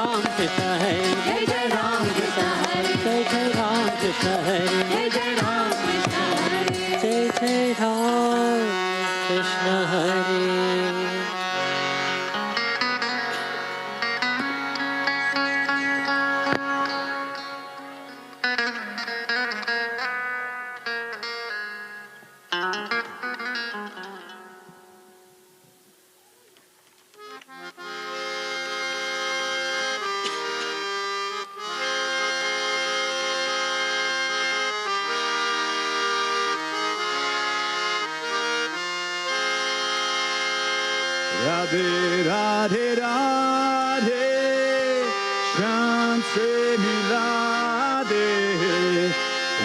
Ram Krishna Hare, Jai Jai Ram Krishna Hare, Jai Jai Ram Krishna Hare, Jai Jai Ram Krishna Hare, Jai Jai Ram Krishna Hare. Radhe Radhe Radhe Shyam se mila de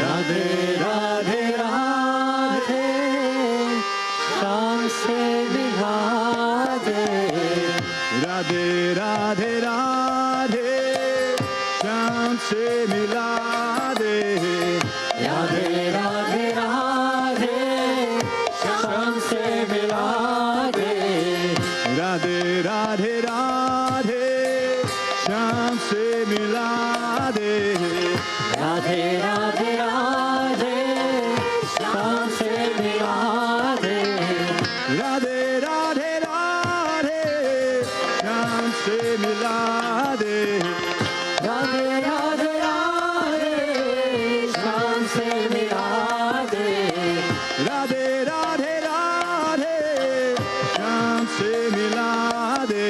Radhe Radhe Radhe Shyam se mila de Radhe Radhe Radhe Shyam se mila de Radhe Radhe Radhe Shyam se mila de Radhe Radhe Radhe Shyam se mila de Radhe Radhe Radhe Shyam se mila de Radhe Radhe Radhe Shyam se mila de Radhe Radhe Radhe Shyam se mila de Radhe Radhe Radhe Shyam se mila de Radhe Radhe Radhe Shyam se mila de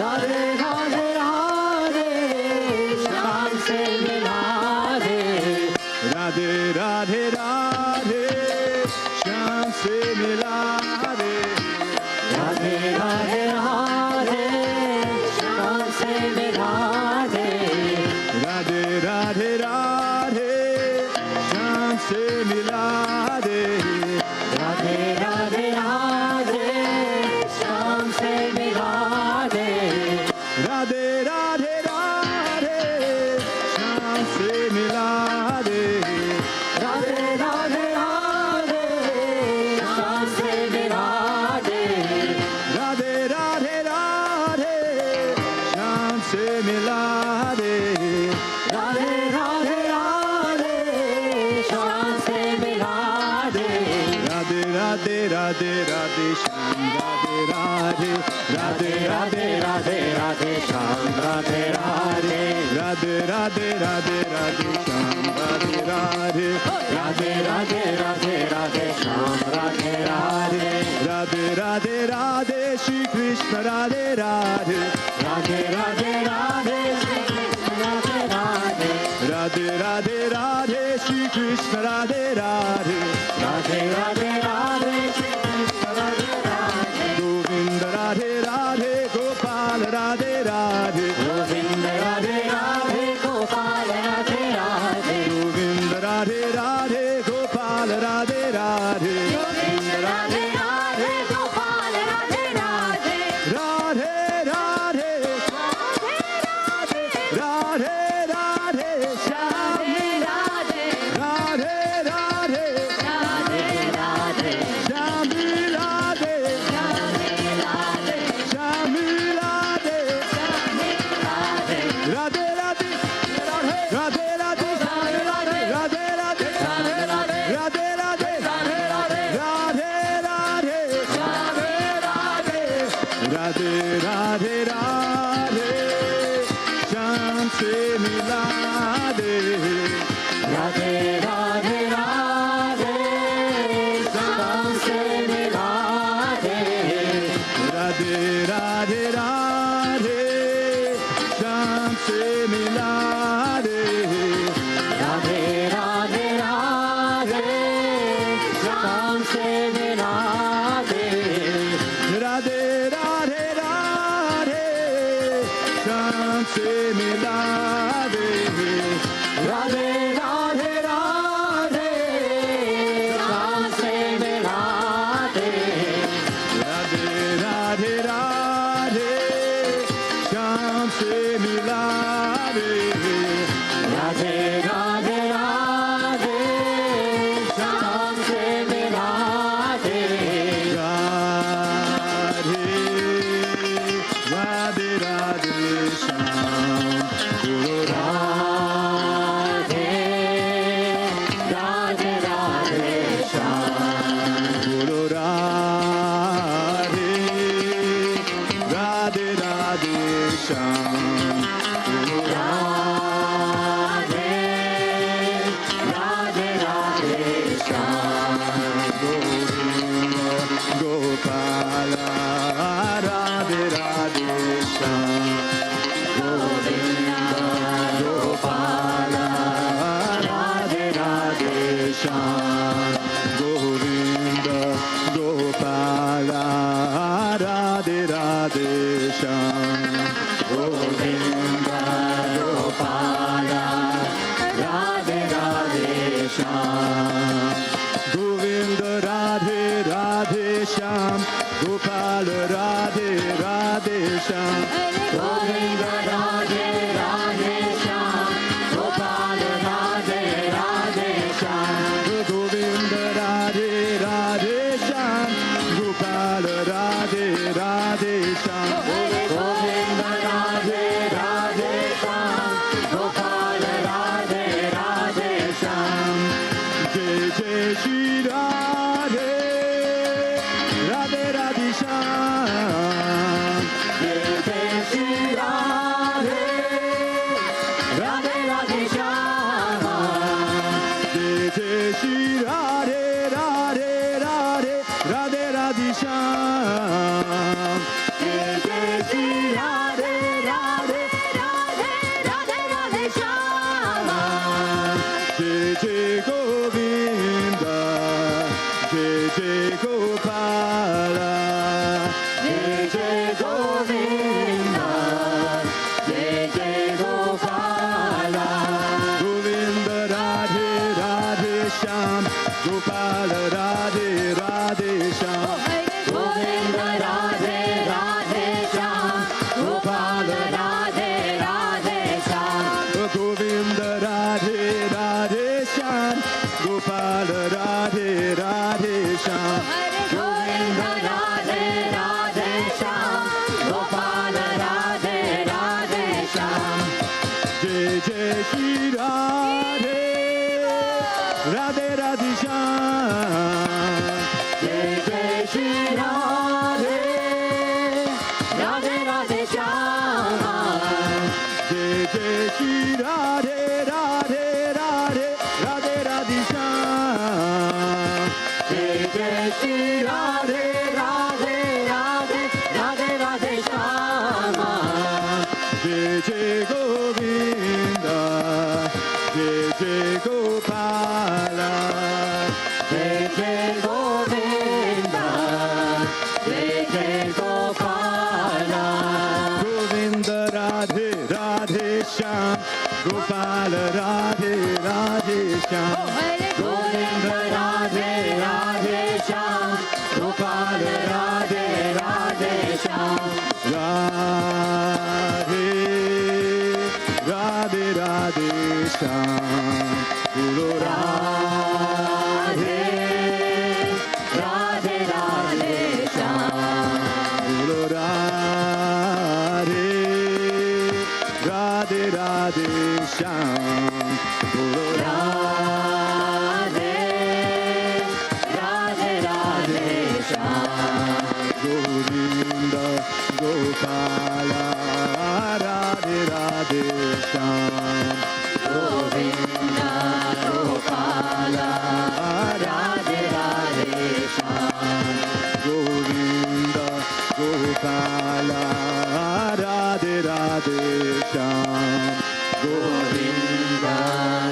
Radhe Radhe Radhe Shyam se mila de Radhe Radhe Radhe Shyam se mila de Radhe Radhe Radhe Shyam se mila de Radhe Radhe Radhe Shyam se mila de Radhe Radhe Radhe Shyam se mila de Radhe Radhe Radhe Shyam se mila de Radhe Radhe Radhe Shyam se mila de Radhe Radhe Radhe Shyam se mila de Radhe Radhe Radhe Radhe Shyam Radhe Radhe Radhe Radhe Radhe Radhe Shyam Radhe Radhe Radhe Radhe Radhe Radhe Shyam Radhe Radhe Radhe Radhe Radhe Radhe Shyam Radhe Radhe Radhe Radhe Radhe Shri Krishna Radhe Radhe Radhe Radhe Radhe Shri Krishna Radhe Radhe Radhe Radhe Radhe Shri Krishna Radhe Radhe Radhe Radhe Radhe Shri Krishna Radhe Radhe Govinda Radhe Radhe Gopal Radhe Radhe Govinda Radhe Radhe Gopal Radhe Radhe Govinda Radhe Radhe Gopal Radhe Radhe Govinda Radhe Radhe Gopal Radhe Radhe, Radhe Radhe Radhe Radhe Shyam Radhe Radhe, Radhe Radhe Radhe Radhe, Shyam Radhe Radhe Radhe, Shyam Radhe Radhe Radhe Radhe, Radhe Radhe Radhe Radhe Radhe Radhe Radhe Radhe Radhe Radhe Radhe Radhe Shyam se mila de Radhe Radhe Radhe Shyam se mila de Radhe Radhe Radhe Shyam se mila de Radhe Radhe Radhe Shyam se mila de Radhe Radhe Radhe Shyam se mila de Radhe Radhe Radhe Shyam se mila de Radhe Radhe Radhe Shyam se mila de Radhe Radhe Radhe Shyam se mila de Radhe Radhe Radhe Shyam Guru Radhe, Radhe Radhe Shyam. Guru Radhe, Radhe Radhe Shyam. Guru Radhe, Radhe Radhe Shyam. Govinda Gopala, Radhe Radhe Shyam. Govinda Gopala, Radhe Radhe Shyam. Govinda Gopala, Radhe Radhe Shyam. Govinda Gopala, Radhe Radhe Shyam. Govinda Radhe Radhe Shyam. Gopal Radhe Radhe Shyam. Govinda Radhe Radhe Shyam. Gopal Radhe Radhe Shyam. Govinda Radhe Radhe Shyam. Gopal Radhe Radhe Shyam. Govinda Radhe Radhe Shyam. Gopal Radhe Radhe Shyam. Jai Jai Shri Radhe, Radhe Radhe Shyam. Jai Jai Shri Radhe, Radhe Radhe Shyam. Jai Jai Shri Radhe, Radhe Radhe, Radhe Radhe Shyam. Jai Jai Shri Radhe, Radhe Radhe, Radhe Radhe Shyam. Jai Jai Govinda, Jai Jai Gopala. Jai Jai Govinda, Jai Jai Gopala. Govinda Radhe Radhe Shyam. Gopal Radhe Radhe Shyam. Govinda Radhe Radhe Shyam. Gopal Radhe Radhe Shyam. Govinda Radhe Radhe Shyam. Gopal Radhe Radhe Shyam. Govinda Radhe Radhe Shyam. Gopal Radhe Radhe Shyam. Jai Jai Shri Radhe, Radhe Radhe Shyam. Jai Jai Shri Radhe, Radhe Radhe Shyam. Jai Jai Shri Radhe, Radhe Radhe, Radhe Radhe Shyam. Jai Jai Shri Radhe, Radhe Radhe, Radhe Radhe Shyam. Jai Jai Govinda, Jai Jai Gopala. Jai Jai Govinda, Jai Jai Gopala. Govinda Radhe Radhe Shyam. Gopal Radhe Radhe Shyam. Govinda Radhe Radhe Shyam. Gopal Radhe Radhe Shyam. Radhe Radhe Radhe Shyam. Guru Radhe, Radhe Radhe Shyam. Guru Radhe Radhe Radhe Shyam. Guru Radhe, Radhe Radhe Shyam. Govinda Gopala Radhe Radhe Shyam. Govinda Gopala, Radhe Radhe Shyam. Govinda Gopala Radhe Radhe Shyam. Govinda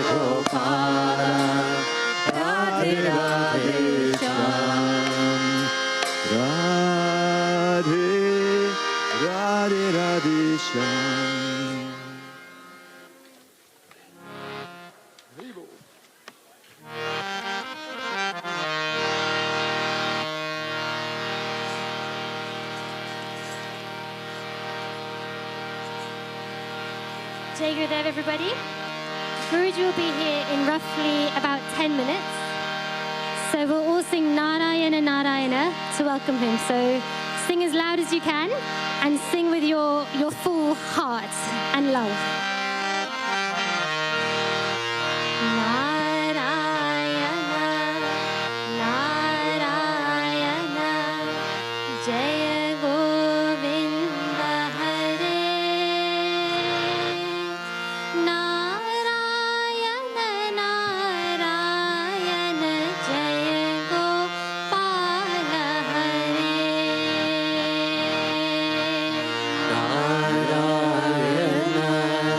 Gopala, Radhe Radhe Shyam. Radhe Radhe Radhe Shyam. Jai Gurudev, everybody. Guruji will be here in roughly about 10 minutes. So we'll all sing Narayana Narayana to welcome him. So Sing as loud as you can and sing with your full heart and love. Narayana, Narayana, Jaya Govinda Hare. Narayana, Narayana, Jaya Gopala Hare. Narayana,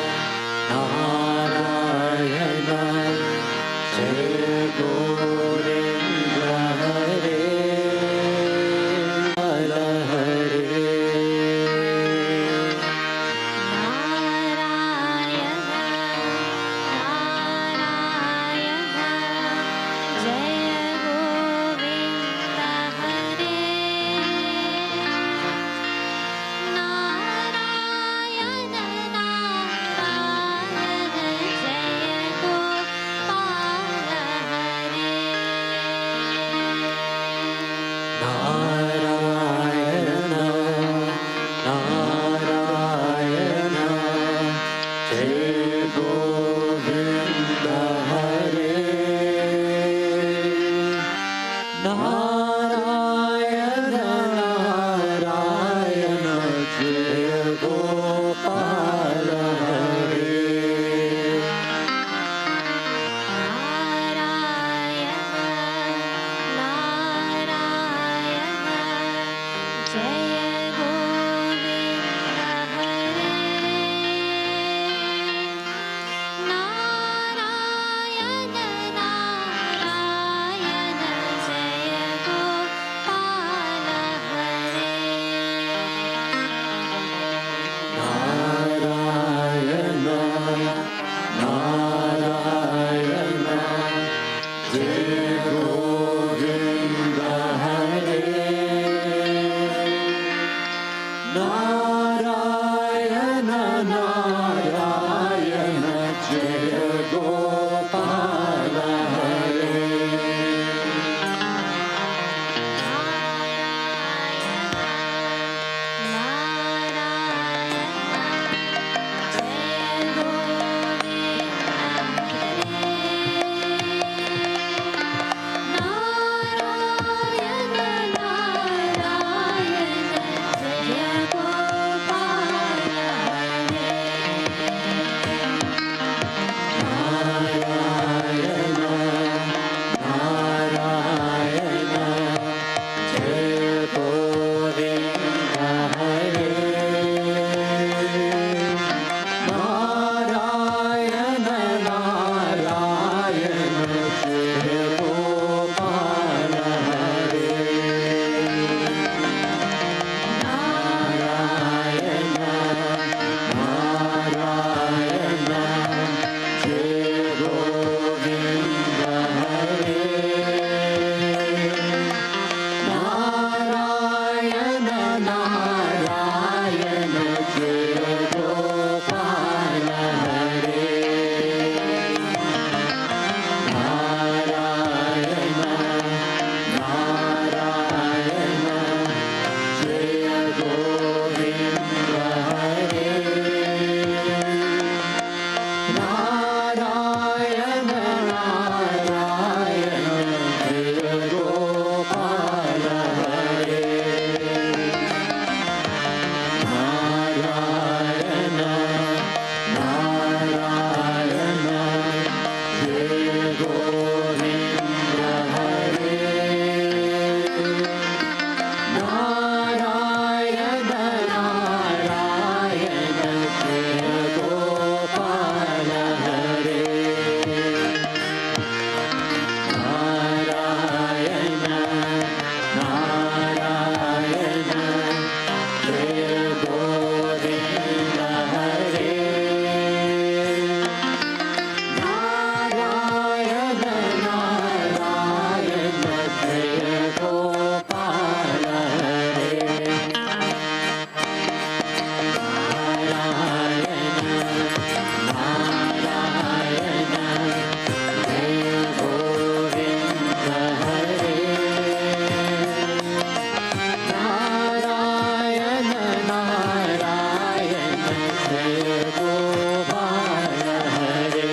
Gopal Hare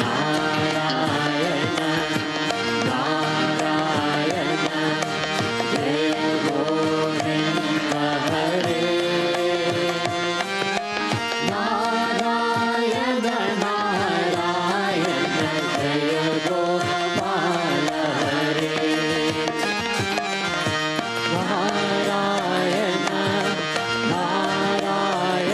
Narayana Narayana Jai Govinda Hare Narayana Narayana Jai Gopal Hare Narayana Narayana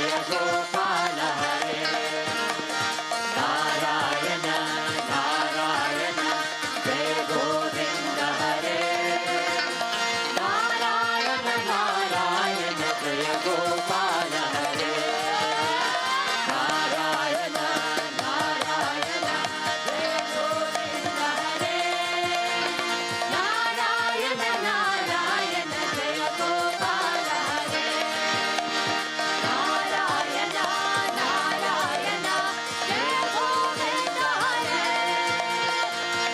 Jaya Gopala Hare Narayana Narayana Jaya Govinda Hare Narayana Narayana Jaya Gopala Hare Narayana Narayana Jaya Govinda Hare Narayana Narayana Jaya Gopala Hare Narayana Narayana Jaya Govinda Hare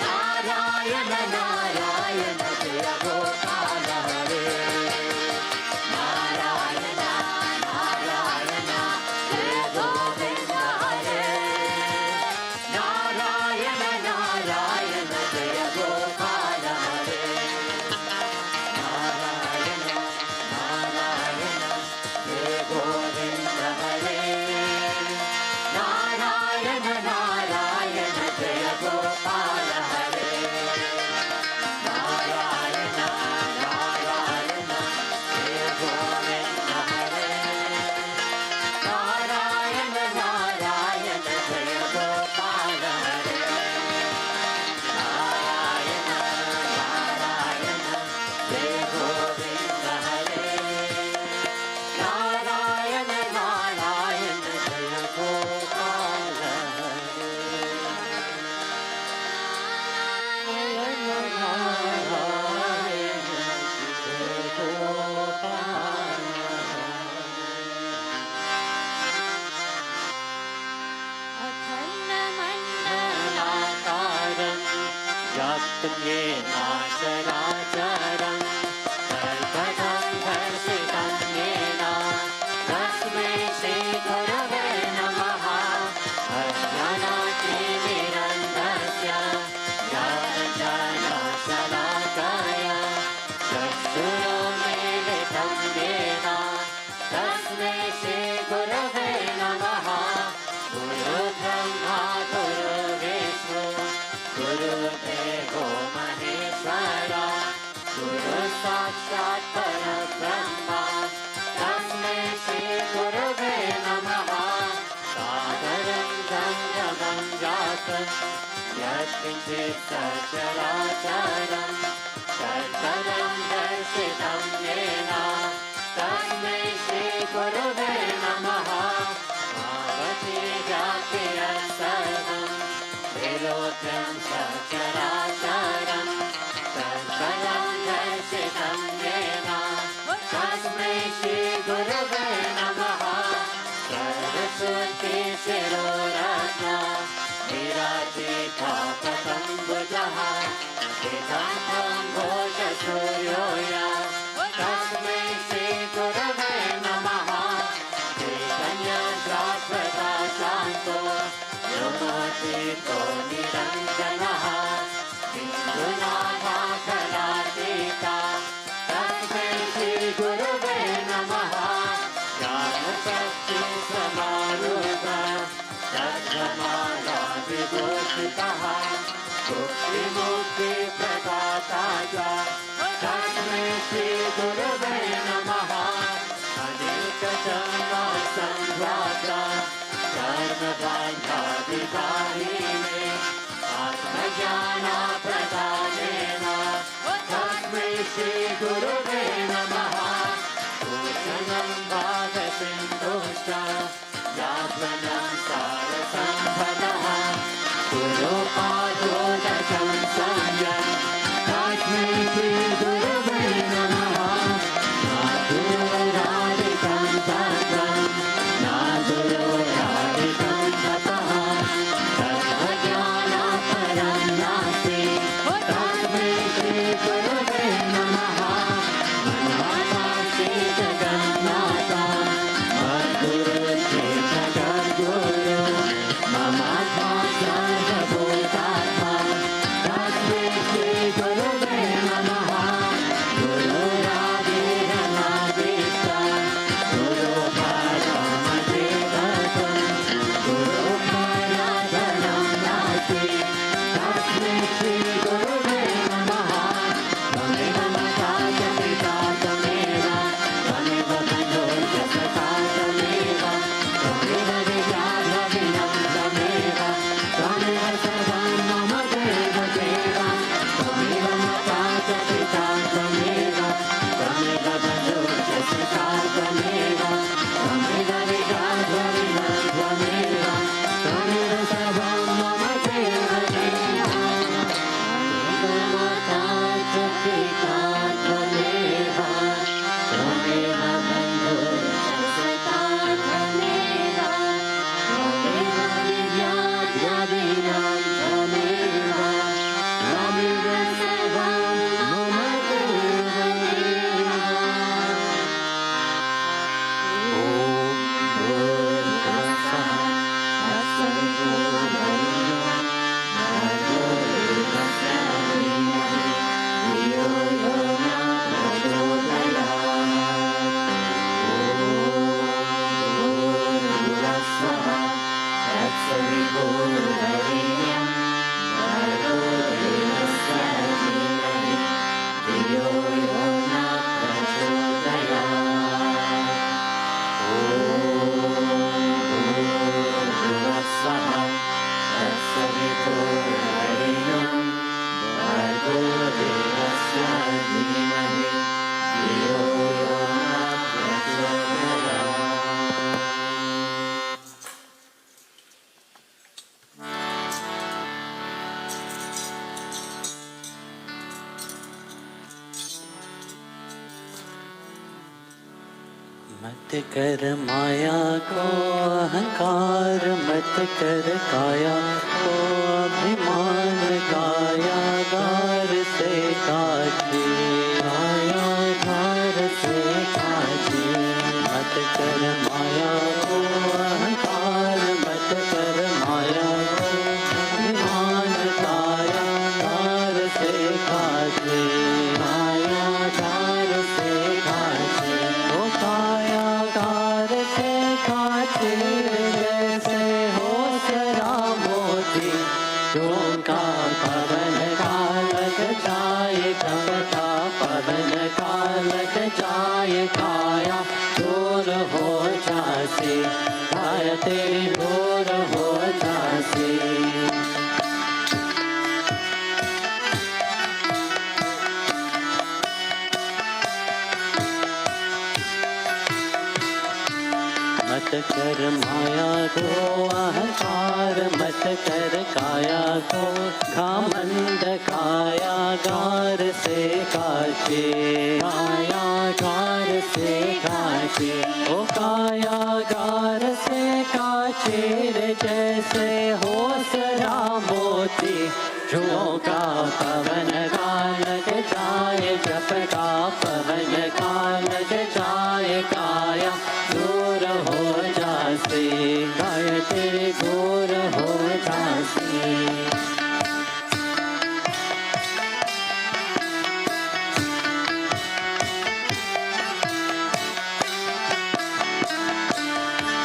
Narayana Narayana Jaya Gopala Hare Narayana Narayana Jaya Govinda Hare Narayana Narayana Jaya Gopala Hare Narayana Narayana Jaya Govinda Hare Narayana Narayana Jaya Gopala Hare Narayana Narayana Jaya Govinda Hare Narayana Narayana Jaya Gopala Hare Narayana Narayana Jaya Govinda Hare Narayana Narayana Jaya Gopala Nakaram Yaptam Yena Characharam Sarvadam Darsitam Yena Tasmai Shri Gurave Namaha Ajnanatrimirandasya Jnananjana Shalakaya Chakshuro Militam Yena Tasmai Shri Gurave Namaha Guru Brahma Guru Vishnu Guru Devo Maheshwara Guru Sakshat Parabrahma Tasmai Shri Gurave Namaha Sadaram Gangamam Jatam Yatkinchit Sacharacharam Sarvaram Darshitam Yena Tasmai Shri Gurave Namaha Bhavati Jatiya Sarvam Vilokyam Sacharacharam Sarvaram Darshitam Yena Tasmai Shri Gurave Namaha Saraswati Shiroratna Virajita Patambujaha Vidantam Bhoja Suryoya Tasmai Shri Gurave Namaha Chaitanya Shaswata Shanto Yogatito Niranjanaha Vindunatha Kalatita Tasmai Shri Gurave Namaha Jnana Shakti Samarupa Tadvamala Vibhushitaha Bhukti Mukti Pradataja Tasmai Shri Gurave Namaha Anika Janma Sambhata Dharma Bandha Vidarine Atmajnana Pradhanena Tasmai Shri Gurave Namaha Bhushanam Bhava Sindhusha Yadvanam Sarasambhadaha Guru Padodakam Sanyam Tasmai Shri Gurave Namaha Naduru Radhikam Tatam Naduru Radhikam Tapaha Sarvajnana Param Nasti Tasmai Shri Gurave Namaha Manata Shri Jagannatha Madhuru Shri Jagadguru Mamatma Sarvabhutatma Tasmai Shri Gurave Namaha मत कर माया को अहंकार, मत कर काया को अभिमान, काया गार से काटे, काया गार से काटे। मत कर माया को अहंकार, मत कर माया को अभिमान, काया गार से काटे, काया गार से काटे। ओ काया गार से काटे, जैसे हो सरा मोती, झोंका पवन का लग जाए, कपटा पवन का लग जाए, काया दूर हो जासी, काया तेरी दूर हो जासी। मत कर माया को अहंकार, मत कर काया को घमंड, काया गार से काटे, काया गार से काटे। ओ काया गार से काटे, रे जैसे हो सरा मोती, झोंका पवन का लग जाए, जप का पवन का लग जाए, काया दूर हो जासी, काया तेरी दूर हो जासी।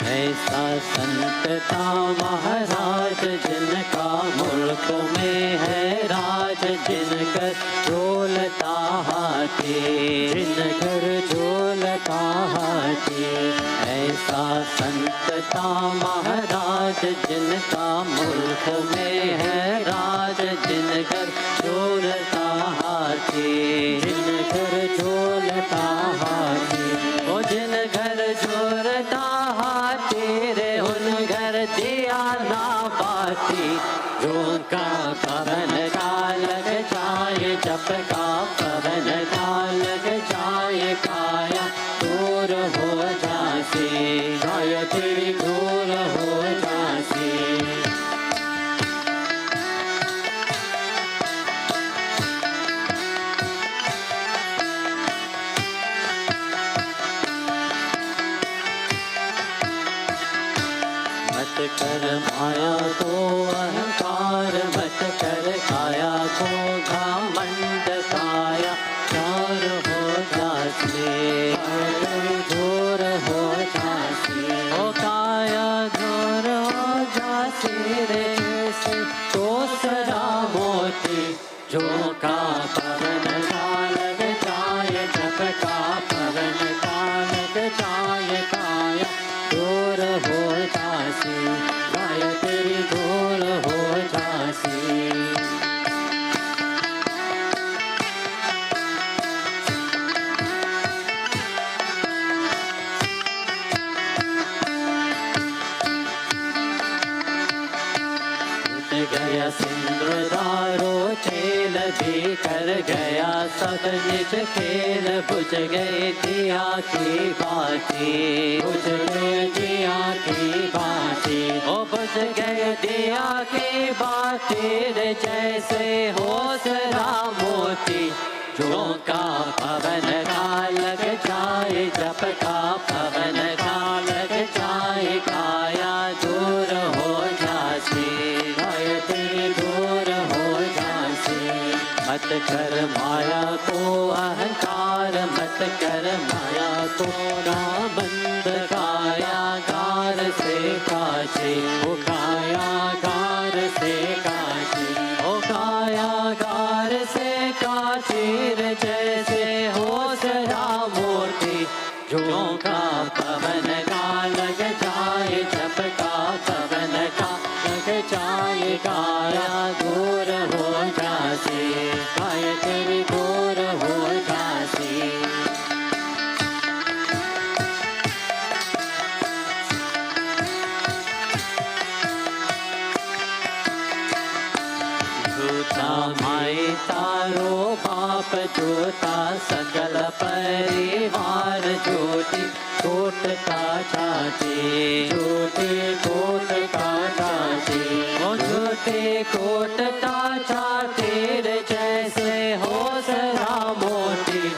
ऐसा संत था महाराज, जिनका मुल्क में है राज, जिनकर झोलता हाथी, जिनकर झोलता हाथी। ऐसा संत था महाराज, जिनका मुल्क में है राज, जिनकर झोलता हाथी, जिनकर झोलता हाथी। ओ जिन घर झोलता हाथी रे, उन घर दिया ना बाती, झोंका पवन का लग जाए, जप का पवन का लग जाए, काया दूर हो जासी, काया तेरी दूर हो जासी। मत कर माया को अहंकार, मत कर काया को घमंड, काया गार हो जासी, दूर हो जासी। ओ काया दूर हो जासी, रे जैसे तो सरा मोती, झोंका पवन का लग जाए, जप का पवन का लग जाए, काया दूर हो जासी, काया तेरी दूर हो जासी। गया सिंदूरदारो चेल भी कर गया सब निज खेल, बुझ गए दिया की बाती, बुझ गए दिया की बाती। ओ बुझ गए दिया की बाती, रे जैसे हो सरा मोती, झोंका पवन का लग जाए, जप का पवन का लग जाए, काया दूर हो जासी, काया तेरी दूर हो जासी। मत कर माया को अहंकार, मत कर माया को घमंड, काया गार से काटे, ओ काया गार से काटे, ओ काया गार से काटे, रे जैसे हो सरा मोती, झोंका पवन का लग जाए, जप का पवन का लग जाए, काया दूर हो जासी, काया तेरी दूर हो जासी। झूठा माई तारो बाप, झूठा सकल परिवार, झूठी कोट का चाची, झूठे कोट का चाची, ओ झूठे कोट का चाची रे जैसे हो सरा मोती,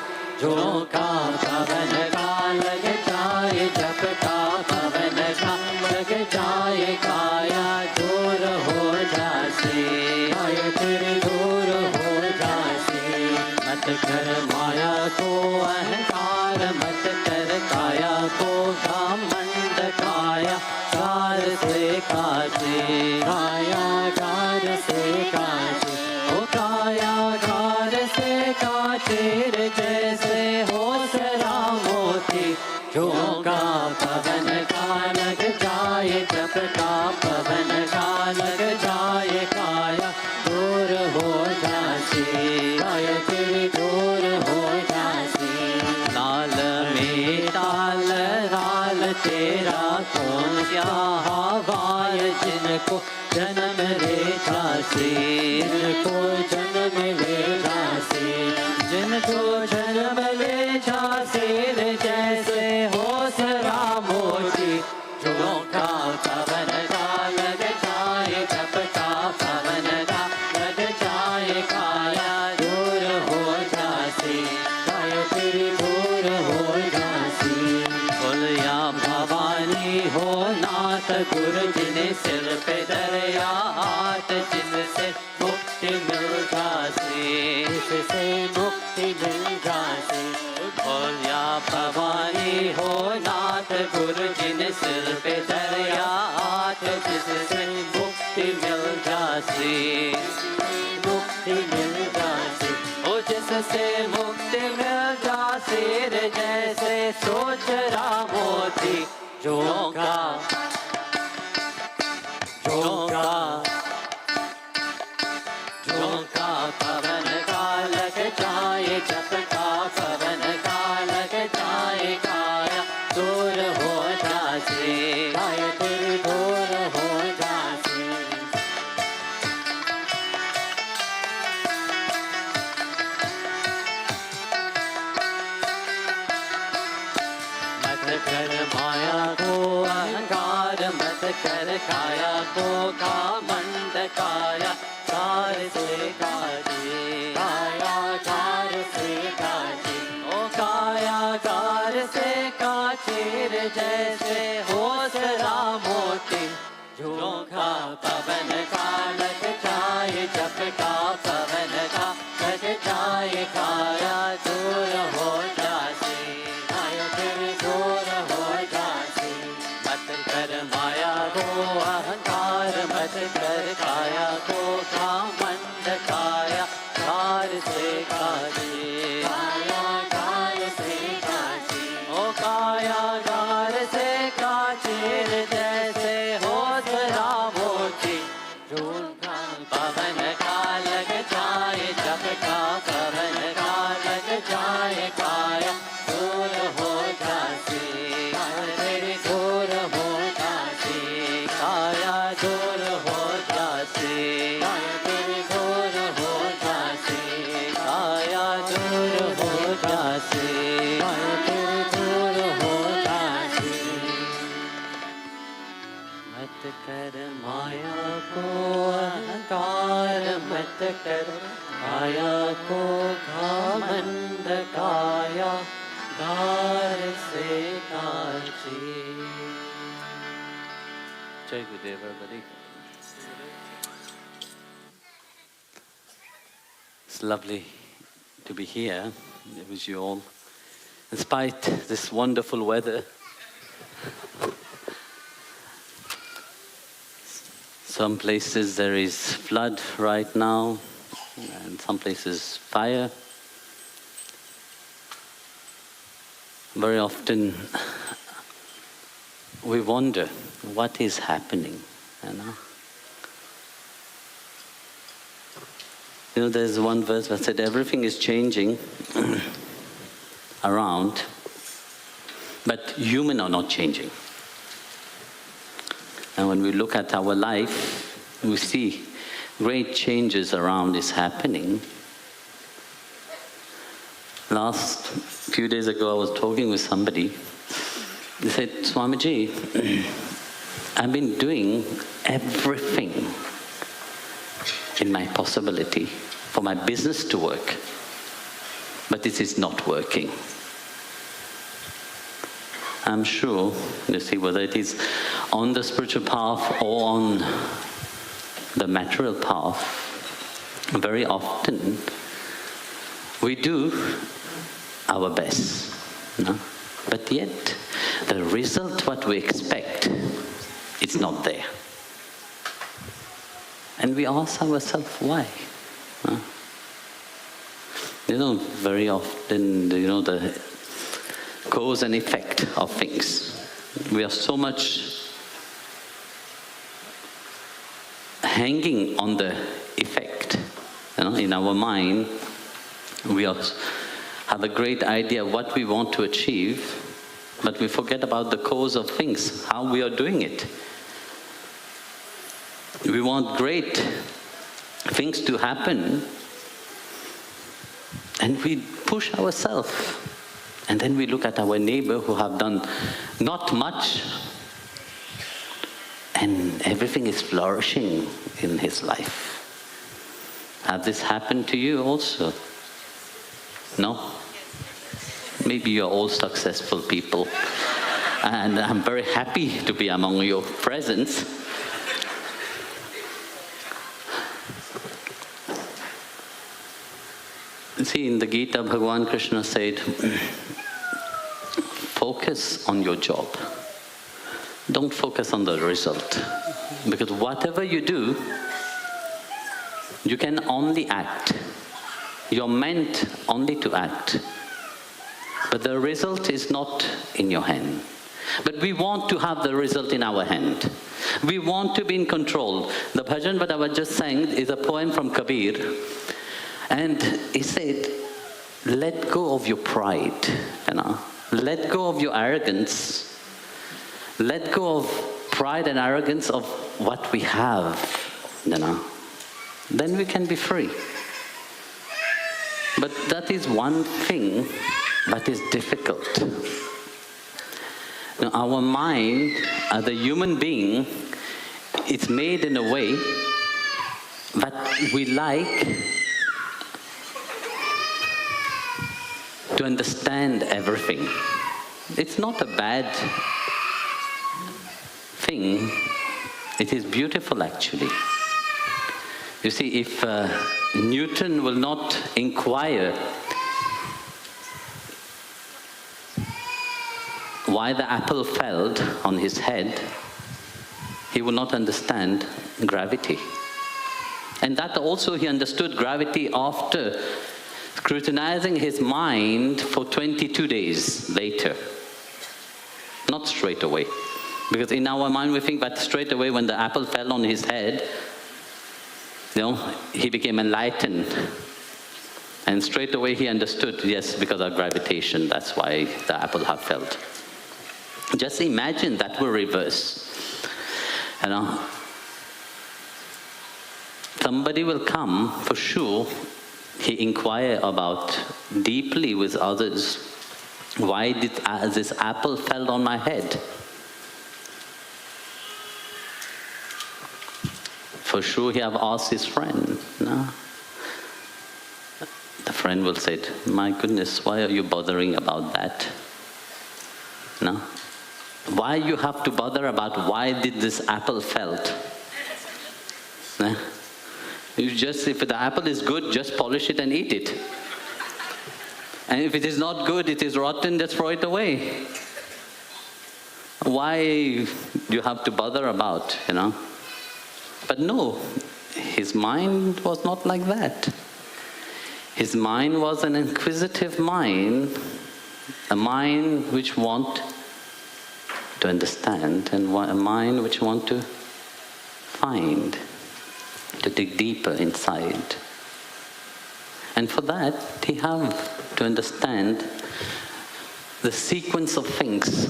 झोंका पवन का लग जाए, जप का पवन का लग जाए, काया दूर हो जासी, काया तेरे दूर हो जासी। मत कर माया को अहंकार, मत कर काया को घमंड, काया कार से काचे, काया कार से काचे, ओ काया कार से काचे रे जैसे हो सरा मोती, झोंका पवन का लग जाए, जप का पवन का लग जाए, काया दूर हो जासी, काया तेरी दूर हो जासी। लाल में ताल राल तेरा कौन सा हवाय, जिनको जन्म ले जासी, जिनको जन्म ले जासी, जिनको जन्म ले जासी रे जैसे हो सरा मोती, झोंका पवन का लग जाए, जप का पवन का लग जाए, काया दूर हो जासी, काया तेरी दूर हो जासी। बोलिया भवानी हो नाथ, गुरु जिन्हें सिर पे दरिया हाथ, जिससे मुक्ति मिल जासी, जिससे मुक्ति मिल जासी। बोलिया भवानी हो नाथ, गुरु जिन्हें सिर पे दरिया हाथ, जिससे मुक्ति मिल जासी, मुक्ति मिल जासी, ओ जिससे मुक्ति मिल जासी रे जैसे सोच रहा मोती, झोंका झोंका झोंका पवन का लग जाए, जप का पवन का लग जाए, काया दूर हो जासी, काया तेरी दूर हो जासी। मत कर माया को अहंकार, मत कर काया को घमंड, काया कार से काजी, काया कार से काजी, ओ काया कार से काची रे जैसे हो सरा मोती, झोंका पवन का लग जाए, जप का पवन का लग जाए, काया दूर हो जासी, काया तेरे दूर हो जासी। मत कर माया को अहंकार, मत कर काया को घमंड, काया कार से काजी, काया कार से काजी, ओ काया कार से काची रे जैसे हो सरा मोती, झोंका पवन का लग जाए, जप का पवन का लग जाए, काया दूर हो जासी, काया तेरी दूर हो जासी, काया दूर हो जासी, काया तेरी दूर हो जासी, काया दूर हो जासी, काया तेरी दूर हो जासी। मत कर माया को अहंकार, मत कर काया को घमंड, काया गार से काची। जय गुरुदेव everybody. It's lovely to be here with you all, despite this wonderful weather. Some places there is flood right now, and some places fire. Very often we wonder what is happening, you know. You know, there's one verse that said everything is changing around, but humans are not changing. And when we look at our life, we see great changes around is happening. Last few days ago, I was talking with somebody, He said, Swamiji, I've been doing everything in my possibility for my business to work, but it is not working. I'm sure, you see, whether it is on the spiritual path or on the material path, very often we do our best, no? But yet the result what we expect is not there. And we ask ourselves why. No? You know, very often, you know, the cause and effect of things. We are so much hanging on the effect. You know, in our mind, we have a great idea of what we want to achieve, but we forget about the cause of things, how we are doing it. We want great things to happen, and we push ourselves. And then we look at our neighbor who have done not much, and everything is flourishing in his life. Have this happened to you also? No? Maybe you're all successful people, and I'm very happy to be among your presence. See, in the Gita, Bhagavan Krishna said, focus on your job. Don't focus on the result. Because whatever you do, you can only act. You're meant only to act. But the result is not in your hand. But we want to have the result in our hand. We want to be in control. The bhajan that I was just saying is a poem from Kabir. And he said, let go of your pride, you know. Let go of your arrogance. Let go of pride and arrogance of what we have, you know. Then we can be free. But that is one thing that is difficult. Now, our mind, as a human being, it's made in a way that we like to understand everything. It's not a bad thing. It is beautiful, actually. You see, if Newton will not inquire why the apple fell on his head, he will not understand gravity. And that also he understood gravity after scrutinizing his mind for 22 days later. Not straight away. Because in our mind we think that straight away when the apple fell on his head, you know, he became enlightened. And straight away he understood, yes, because of gravitation, that's why the apple had fell. Just imagine that will reverse. You know, somebody will come, for sure, he inquire about deeply with others, why did this apple fell on my head? For sure he have asked his friend, no? The friend will say, my goodness, why are you bothering about that? No? Why you have to bother about why did this apple fell? No? You just, if the apple is good, just polish it and eat it. And if it is not good, it is rotten, just throw it away. Why you have to bother about, you know? But no, his mind was not like that. His mind was an inquisitive mind, a mind which want to understand, and a mind which want to find, to dig deeper inside. And for that, he have to understand the sequence of things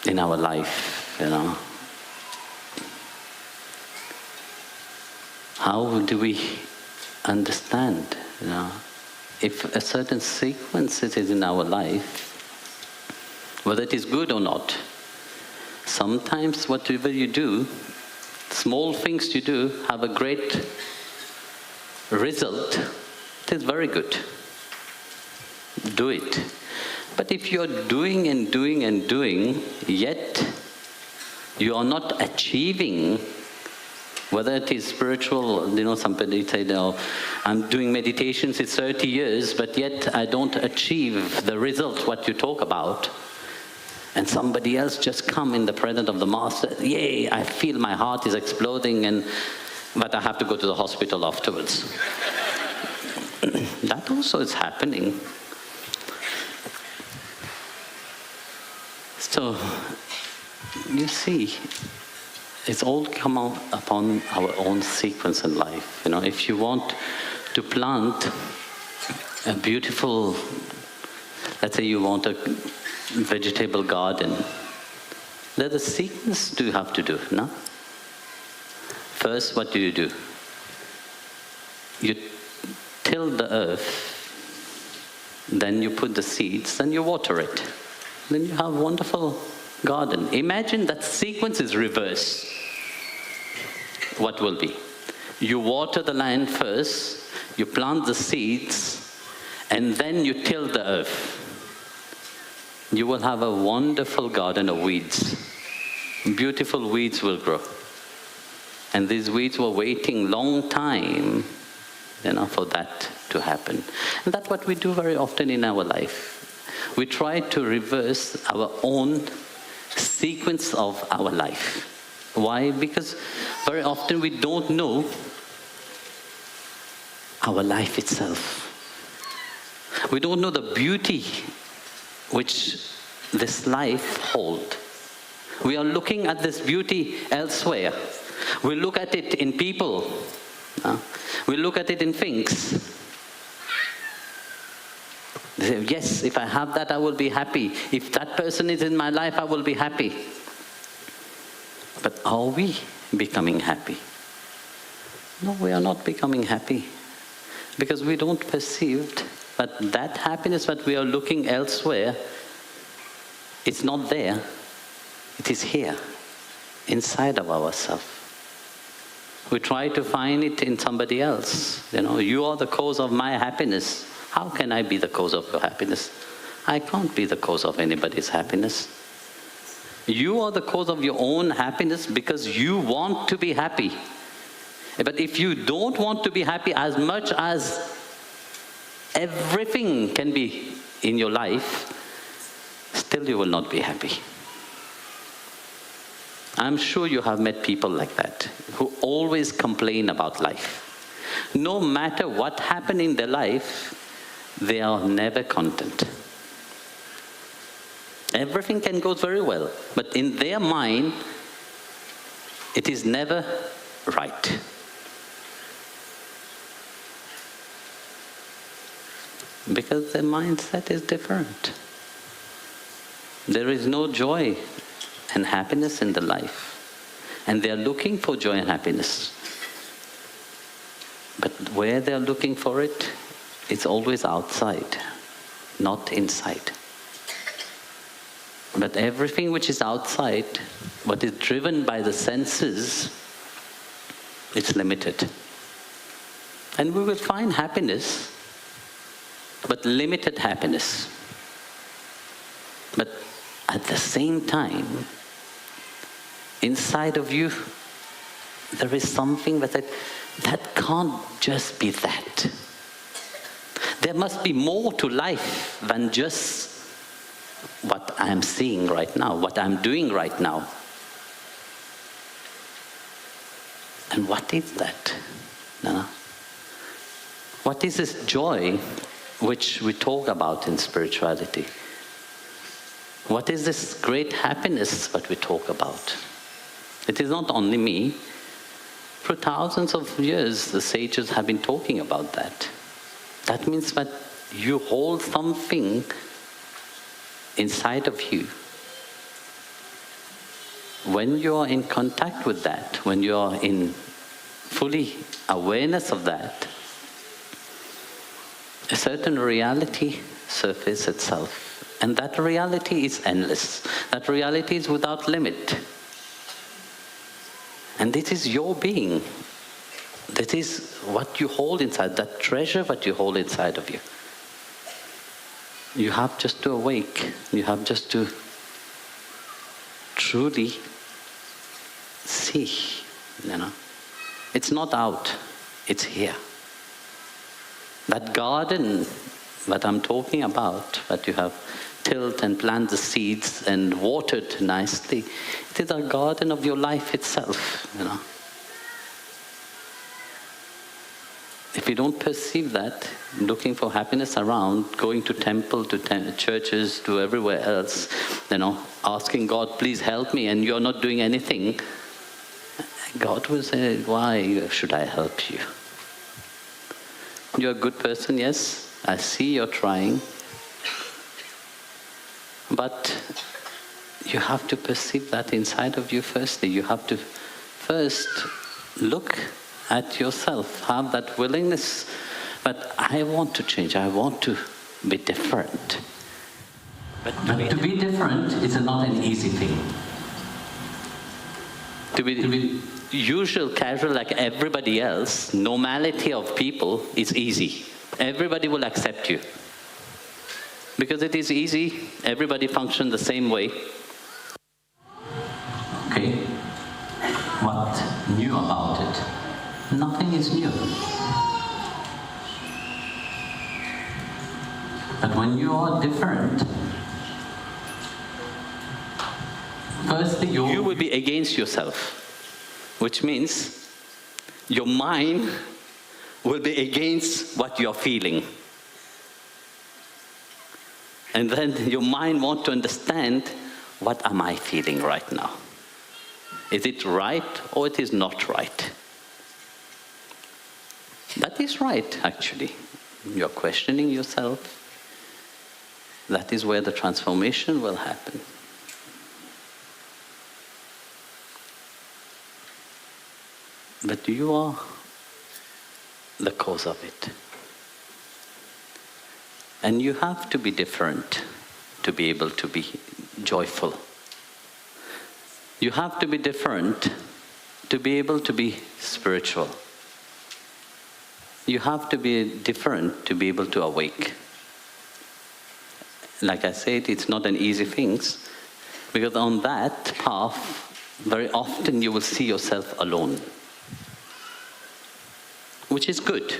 in our life, you know. How do we understand, you know, if a certain sequence it is in our life, whether it is good or not. Sometimes whatever you do, small things you do have a great result. It is very good. Do it. But if you're doing and doing and doing, yet you are not achieving, whether it is spiritual, somebody said, I'm doing meditations, it's 30 years, but yet I don't achieve the result, what you talk about. And somebody else just come in the presence of the Master, yay, I feel my heart is exploding, but I have to go to the hospital afterwards. That also is happening. So, you see, it's all come out upon our own sequence in life. If you want to plant a beautiful, let's say you want a vegetable garden, there's a sequence you have to do, no? First, what do? You till the earth, then you put the seeds, then you water it. Then you have a wonderful garden. Imagine that sequence is reversed. What will be? You water the land first, you plant the seeds, and then you till the earth. You will have a wonderful garden of weeds. Beautiful weeds will grow. And these weeds were waiting long time, for that to happen. And that's what we do very often in our life. We try to reverse our own sequence of our life. Why? Because very often we don't know our life itself. We don't know the beauty which this life holds. We are looking at this beauty elsewhere. We look at it in people. We look at it in things. They say, yes, if I have that, I will be happy. If that person is in my life, I will be happy. But are we becoming happy? No, we are not becoming happy. Because we don't perceive that that happiness that we are looking elsewhere, it's not there. It is here, inside of ourselves. We try to find it in somebody else. You are the cause of my happiness. How can I be the cause of your happiness? I can't be the cause of anybody's happiness. You are the cause of your own happiness because you want to be happy. But if you don't want to be happy, as much as everything can be in your life, still you will not be happy. I'm sure you have met people like that, who always complain about life. No matter what happened in their life, they are never content. Everything can go very well, but in their mind, it is never right. Because their mindset is different. There is no joy and happiness in the life. And they are looking for joy and happiness. But where they are looking for it, it's always outside, not inside. But everything which is outside, what is driven by the senses, it's limited. And we will find happiness, but limited happiness. But at the same time, inside of you, there is something that can't just be that. There must be more to life than just what I'm seeing right now, what I'm doing right now. And what is that? What is this joy which we talk about in spirituality? What is this great happiness that we talk about? It is not only me. For thousands of years, the sages have been talking about that. That means that you hold something inside of you. When you are in contact with that, when you are in fully awareness of that, a certain reality surfaces itself. And that reality is endless. That reality is without limit. And this is your being. That is what you hold inside, that treasure what you hold inside of you. You have just to awake. You have just to truly see, It's not out, it's here. That garden that I'm talking about, that you have tilled and planted the seeds and watered nicely, it is a garden of your life itself, If you don't perceive that, looking for happiness around, going to temple, to churches, to everywhere else, asking God, please help me, and you're not doing anything, God will say, why should I help you? You're a good person, yes, I see you're trying, but you have to perceive that inside of you firstly. You have to first look at yourself, have that willingness that I want to change, I want to be different. But to be different is not an easy thing. To be usual, casual like everybody else, normality of people is easy. Everybody will accept you. Because it is easy, everybody functions the same way. Okay, what new about it? Nothing is new. But when you are different, firstly you will be against yourself, which means your mind will be against what you're feeling. And then your mind wants to understand, what am I feeling right now? Is it right or it is not right? That is right, actually. You're questioning yourself. That is where the transformation will happen. But you are the cause of it. And you have to be different to be able to be joyful. You have to be different to be able to be spiritual. You have to be different to be able to awake. Like I said, it's not an easy thing, because on that path, very often you will see yourself alone, which is good.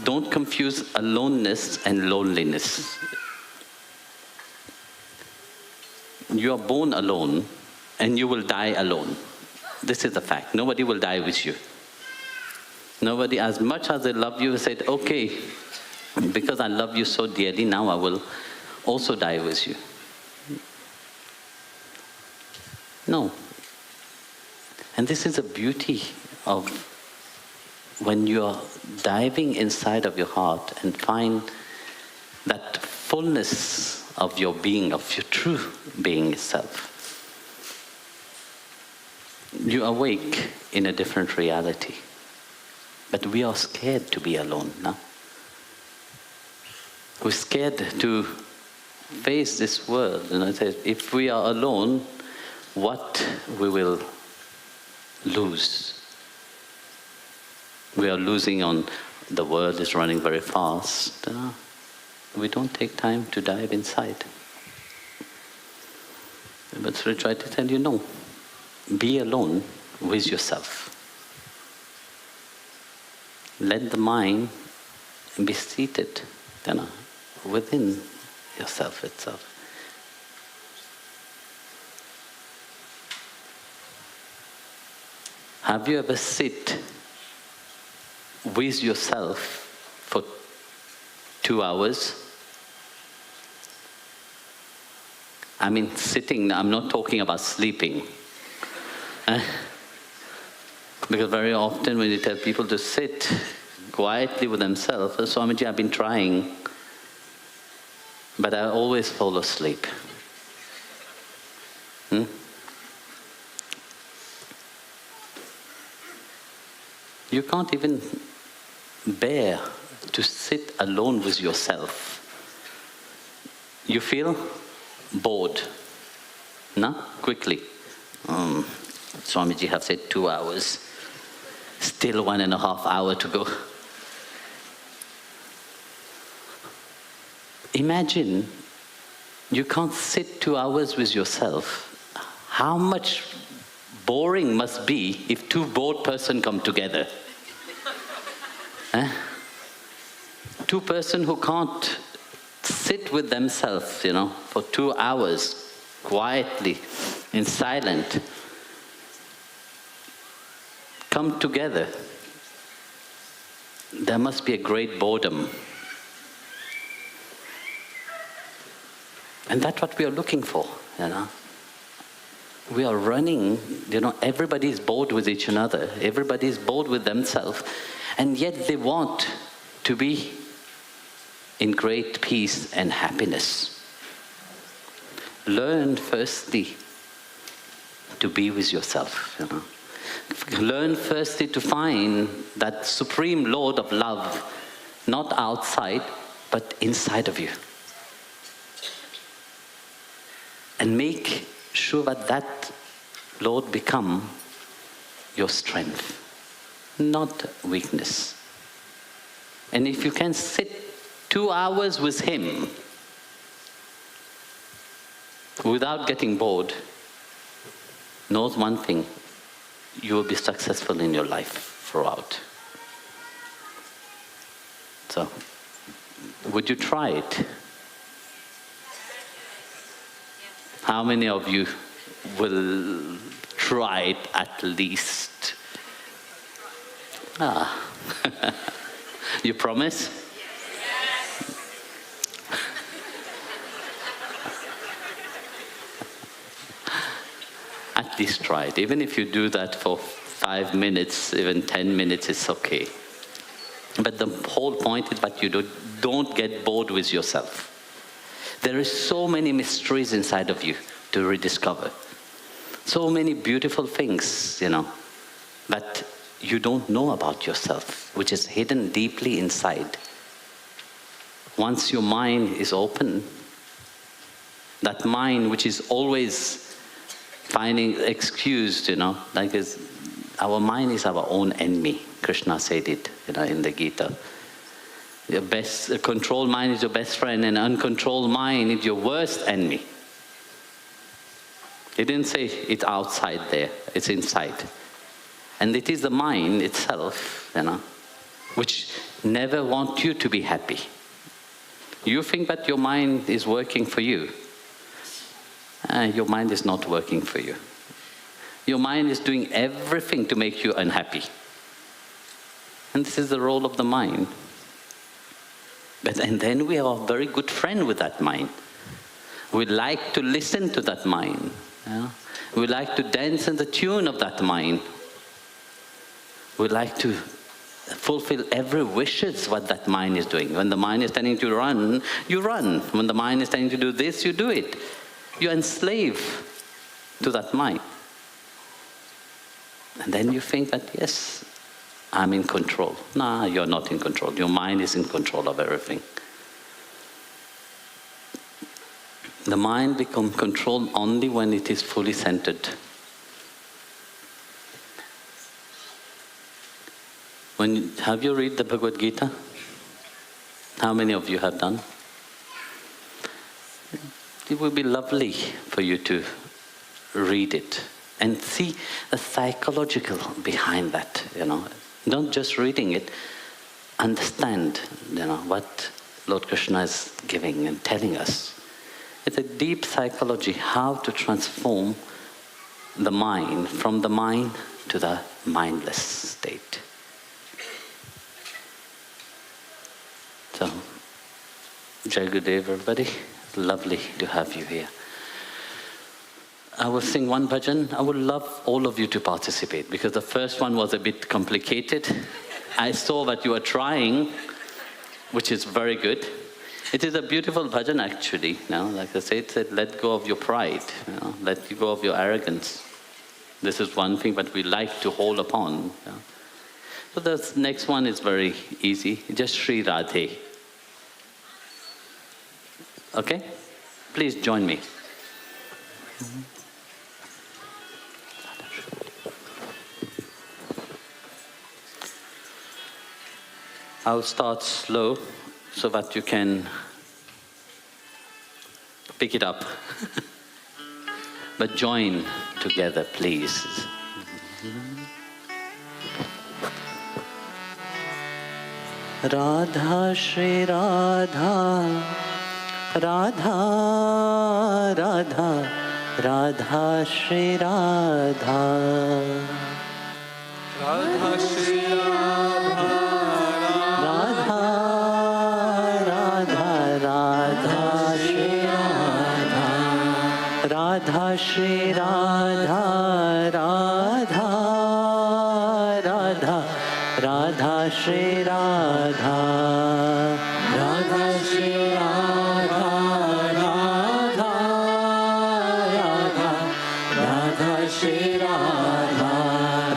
Don't confuse aloneness and loneliness. You are born alone and you will die alone. This is the fact. Nobody will die with you. Nobody, as much as they love you, said, okay, because I love you so dearly, now I will also die with you. No. And this is the beauty of when you are diving inside of your heart and find that fullness of your being, of your true being itself. You awake in a different reality. But we are scared to be alone now. We're scared to face this world. If we are alone, what we will lose. We are losing on, the world is running very fast. We don't take time to dive inside. But we try to tell you, no, be alone with yourself. Let the mind be seated within yourself itself. Have you ever sit with yourself for 2 hours? I mean sitting, I'm not talking about sleeping. Because very often when you tell people to sit quietly with themselves, Swamiji, I've been trying, but I always fall asleep. You can't even bear to sit alone with yourself you feel bored. No? Quickly. Swamiji have said 2 hours. Still 1.5 hours to go. Imagine you can't sit 2 hours with yourself. How much boring must be if two bored person come together? Two person who can't sit with themselves, for 2 hours, quietly, in silence, come together. There must be a great boredom. And that's what we are looking for, We are running, everybody is bored with each other, everybody is bored with themselves, and yet they want to be in great peace and happiness. Learn firstly to be with yourself, Learn firstly to find that supreme Lord of love, not outside, but inside of you. And make sure that Lord become your strength, not weakness. And if you can sit 2 hours with Him without getting bored, know one thing, you will be successful in your life throughout. So, would you try it? How many of you will try it at least? You promise? At least try it. Even if you do that for 5 minutes, even 10 minutes, it's okay. But the whole point is that you don't get bored with yourself. There is so many mysteries inside of you to rediscover. So many beautiful things, that you don't know about yourself, which is hidden deeply inside. Once your mind is open, that mind which is always finding excuse, our mind is our own enemy. Krishna said it, in the Gita. Your controlled mind is your best friend, and uncontrolled mind is your worst enemy. He didn't say it's outside there, it's inside. And it is the mind itself, which never wants you to be happy. You think that your mind is working for you. Your mind is not working for you. Your mind is doing everything to make you unhappy. And this is the role of the mind. And then we are a very good friend with that mind. We like to listen to that mind. We like to dance in the tune of that mind. We like to fulfill every wishes what that mind is doing. When the mind is telling you to run, you run. When the mind is telling you to do this, you do it. You enslave to that mind. And then you think that, yes, I'm in control. No, you're not in control. Your mind is in control of everything. The mind becomes controlled only when it is fully centered. Have you read the Bhagavad Gita? How many of you have done? It would be lovely for you to read it and see the psychological behind that, Not just reading it, understand, what Lord Krishna is giving and telling us. It's a deep psychology, how to transform the mind, from the mind to the mindless state. So, Jai Gurudev, everybody. Lovely to have you here. I will sing one bhajan. I would love all of you to participate, because the first one was a bit complicated. I saw that you were trying, which is very good. It is a beautiful bhajan actually. Like I said, it said, let go of your pride, let go of your arrogance. This is one thing that we like to hold upon. So the next one is very easy, just Sri Radhe. Okay? Please join me. I'll start slow so that you can pick it up. But join together, please. Radha Shri Radha, Radha Radha, Radha Shri Radha. Radha Shri Radha, Radha Radha, Radha Shri Radha. Radha Shri Radha, Radha Radha, Radha Shri Radha. Radha Shri Radha, Radha Radha, Radha Shri Radha.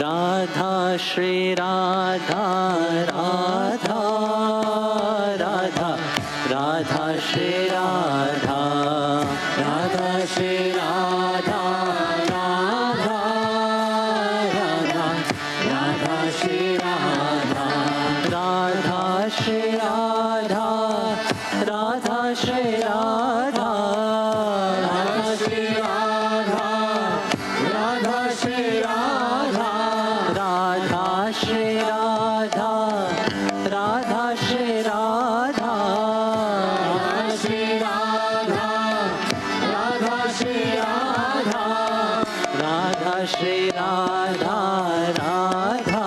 Radha Shri Radha, Radha Radha, Radha Shri Radha. Radha Shri Radha, Radha Radha, Radha Shri Radha. Radha Shri Radha, Radha Shri Radha. Radha Shri Radha, Radha Shri Radha. Radha Shri Radha, Radha Shri Radha. Radha Shri Radha, Radha Shri Radha. Radha Shri Radha, Radha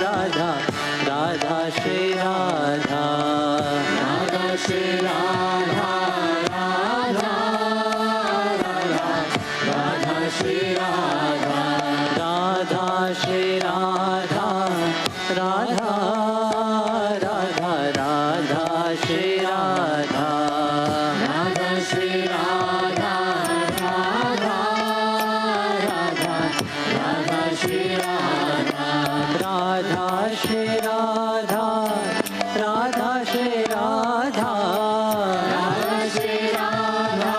Radha, Radha Shri Radha. Radha Shri Radha, Radha Radha, Radha Shri Radha. Radha Shri Radha, Radha Radha, Radha Shri Radha. Radha Shri Radha, Radha Radha, Radha Shri Radha. Radha Shri Radha, Radha Shri Radha. Radha Shri Radha,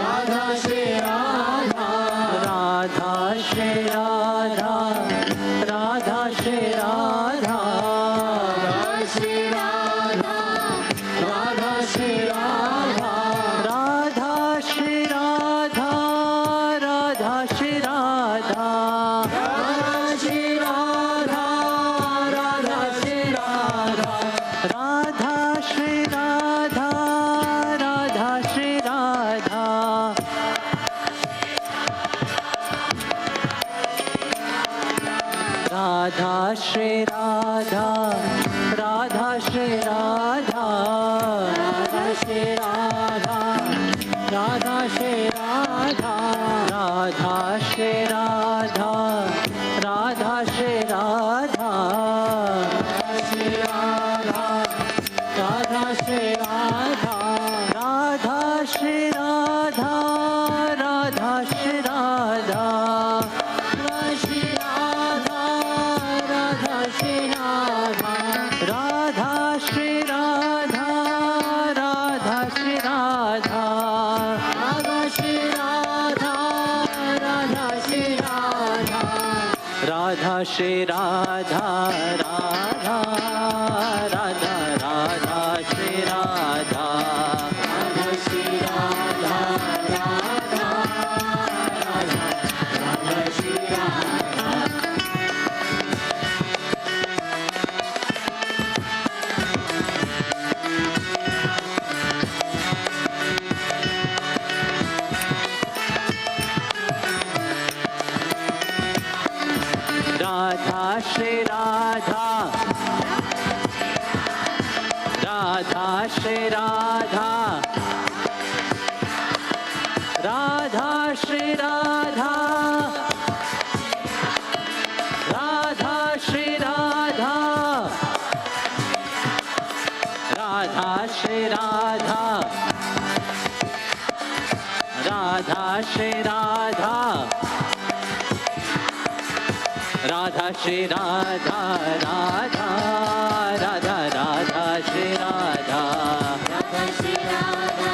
Radha Shri Radha. Radha Shri Radha, Radha Shri Radha. Radha Shri Radha, Radha Shri Radha. Radha Shri Radha, Radha Shri Radha. Radha Shri Radha, Radha Shri Radha. Radha Shri Radha, Radha Shri Radha. Radha Shri Radha, Radha Shri Radha. Radha Shri Radha, Radha Shri Radha. Radha Shri Radha, Radha Shri Radha. Shri Radha, Radha Shri Radha. Radha Shri Radha, Radha Shri Radha. Shri Radha, Radha Shri Radha. Radha Shri Radha, Radha Shri Radha. Radha Shri Radha, Radha Shri Radha. Radha Shri Radha, Radha Radha, Radha Shri Radha. Radha Shri Radha, Radha Radha, Radha Shri Radha. Radha Shri Radha, Radha Shri Radha. Radha Shri Radha, Radha Shri Radha. Radha Shri Radha, Radha Shri Radha. Radha Shri Radha, Radha Radha, Radha Shri Radha. Radha Shri Radha,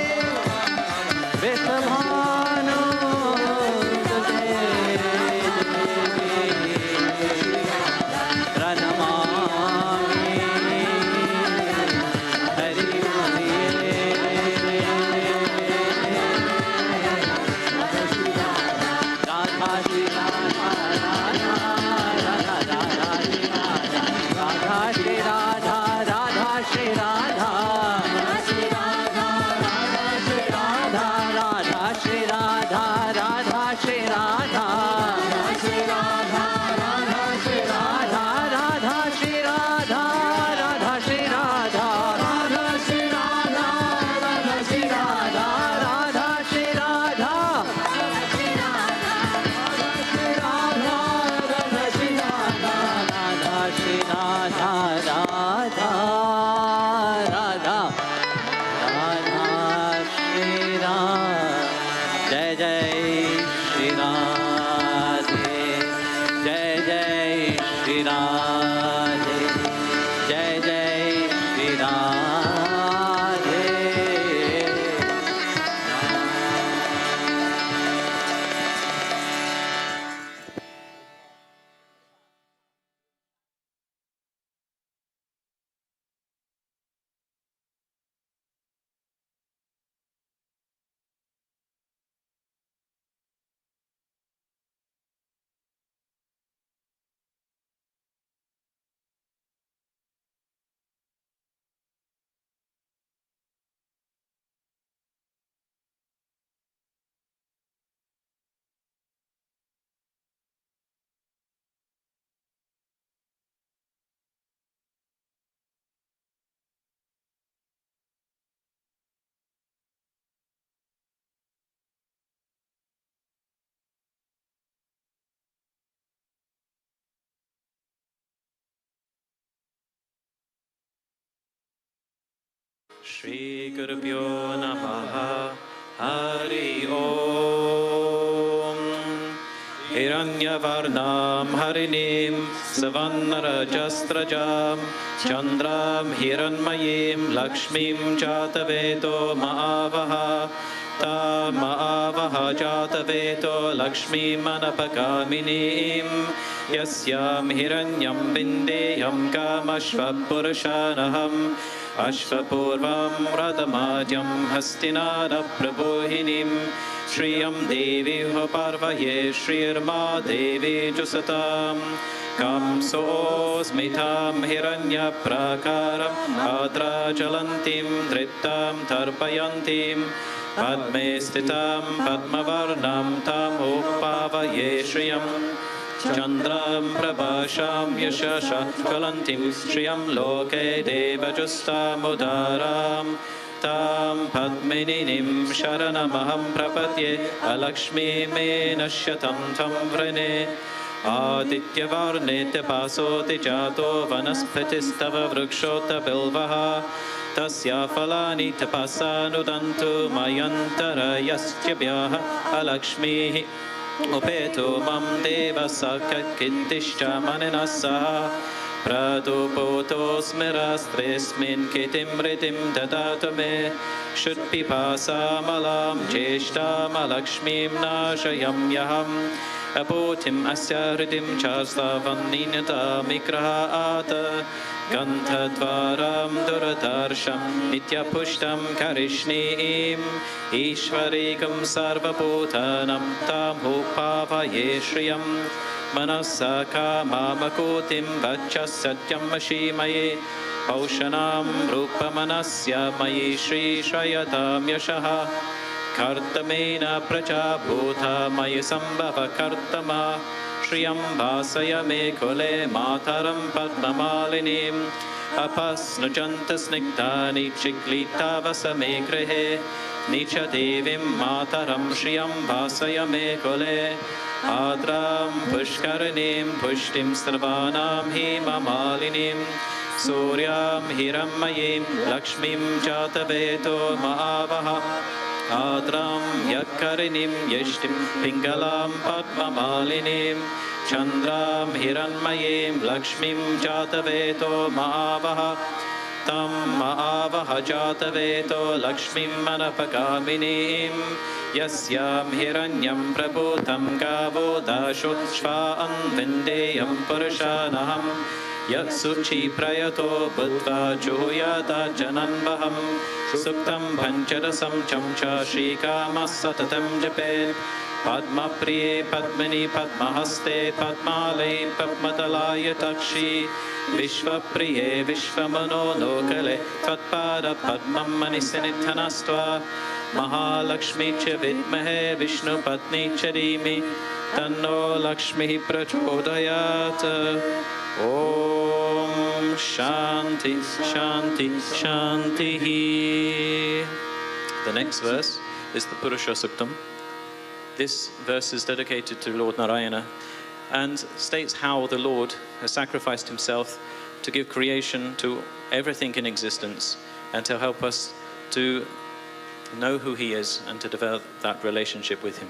Shri Gurubhyo Namaha. Hari Om. Hiranyavarnam Harinim Savanarajastrajam Chandram Hiranmayim Lakshmim Jataveto Maavaha Ta Maavaha Jataveto Lakshmim Manapakaminim Yasyam Hiranyam Vindeyam Kamashva Purushanaham Ashvapurvam Radhamadhyam Hastinara Prabhuhinim Shriyam Devi Parvaye Shrirma Devi Jusatam Kamso Smitam Hiranya Prakaram Adra Jalantim Driptam Tarpayantim Padme Stitam Padmavarnam Tam Upavaye Shriyam Chandram Prabhasham Yashasha Kalantim Shriyam Loke Devajustam Udaram Tam Padmininim Sharanamaham Prapatye Alakshmi Me Nashyatam Tam Vrene Adityavarne Tepasoti Jato Vanaspatistava Vrukshota Bilvaha Tasya Falani Tapasanudantu Mayantara Yastyabhyaha Alakshmi Upeto mam deva sakat kintischa manenasa Pradupoto smirastresmin kitim ritim dadatame Shutpipasa malam cheshta malakshmim nashayam yaham Apotim asya hridim chastavanninata mikrahat Gantadvaram duradarsham nityapushtam karishnim Ishvarikam sarvabhutanam tam upavaye shriyam Manasaka mamakotim vacha satyam vashimaye Paushanam rupamanasya mayi shri shrayatam yashaha Kartamena prachabhuta mayi sambhava kartama Shriyam vasaya me kule mataram padmamalinim Apasnujanta snigdhani chiklita vasame grihe Nicha devim mataram shriyam vasaya me kule Adram pushkaranim pushtim sarvanam himamalinim Suryam hirammayim lakshmim jataveto maavaha Adram yakarinim yeshtim pingalam padmamalinim Chandram hiranmayim lakshmim jataveto maavaha Tam maavaha jataveto lakshmim manapagaminim Yasyam hiranyam prabhutam gavo dasho shvaan vindeyam purushanaham Yasuchi prayato bhutva juhuyata jananvaham Suktam pancharasam chamcha shrikama satatam japet Padma priye padmini padmahaste padmalai padmatalaye takshi Vishva priye vishvamano lokale Tvatpada padmam manisinitthanastva Mahalakshmi cha vidmahe vishnu patni charimi Tanno lakshmi prachodayat Om Shanti Shanti Shanti. The next verse is the Purusha Suktam. This verse is dedicated to Lord Narayana and states how the Lord has sacrificed himself to give creation to everything in existence and to help us to know who he is and to develop that relationship with him.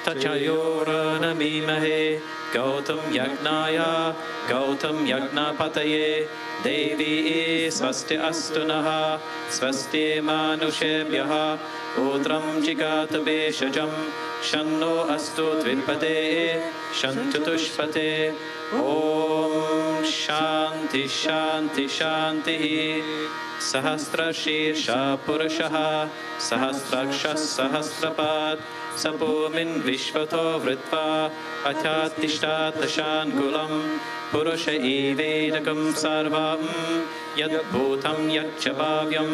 Tachayoranamimahe Gautam Yagnaya Gautam Yagnapataye Devi Swasti Astunaha Swasti Manushebhyaha Utram Jigatabe Shajam Shanno Astu Dvipade Shantutushpate Om Shanti Shanti Shanti Sahasra Shirsha Purushaha Sahasraksha Sahasrapad Sapomin Vishvato Vritva Atyatishtat Dashangulam Purusha Evedakam Sarvam Yad Bhutam Yad Chabhavyam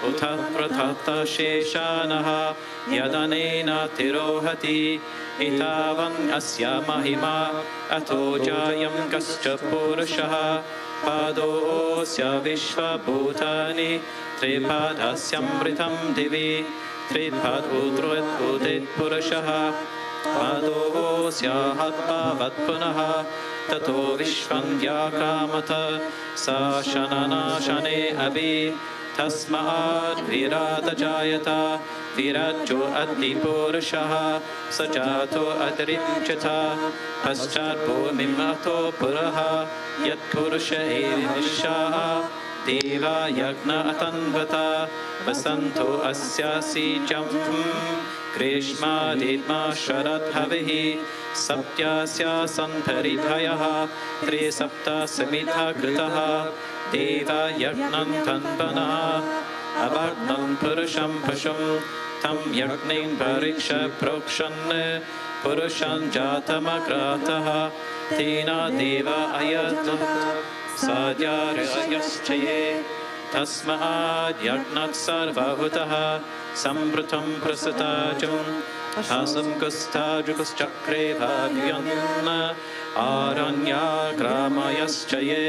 Uthat Pratata Sheshanaha Yadanena Tirohati Itavan Asya Mahima Ato Jayam Kascha Purushaha Padosya Vishva Bhutani Tripadhasyamritam Divi त्रिपद उद्रुत उदित पुरुषः पादो स्याहत्पावत् पुनः ततो विश्वं व्याक्रामत सा शननाशने अभि तस्मात् विराट जायत विराजो अतिपुरुषः स जातो अतिरिच्यथा पश्चात् भूमिम् अतो पुरः यत्पुरुष एव निशाः देवा यज्ञ अतन्वता वसन्तो अस्यासीजम् ग्रीष्मादित्मा शरद्भविः सप्त्यास्यासन् परिधयः त्रिसप्ता समिधा कृतः देवा यज्ञं तन्वनः अभग्नं पुरुषं पशुं तं यज्ञं परीक्ष प्रोक्षन् पुरुषं जातमग्रातः तेन देवा अयज्ञत् साद्यारयश्चये तस्माद् यज्ञत् सर्वभूतः सम्पृतं प्रसृताजुम् असंकुस्थाजुकुश्चक्रे भाव्यन् आरण्याग्रामयश्च ये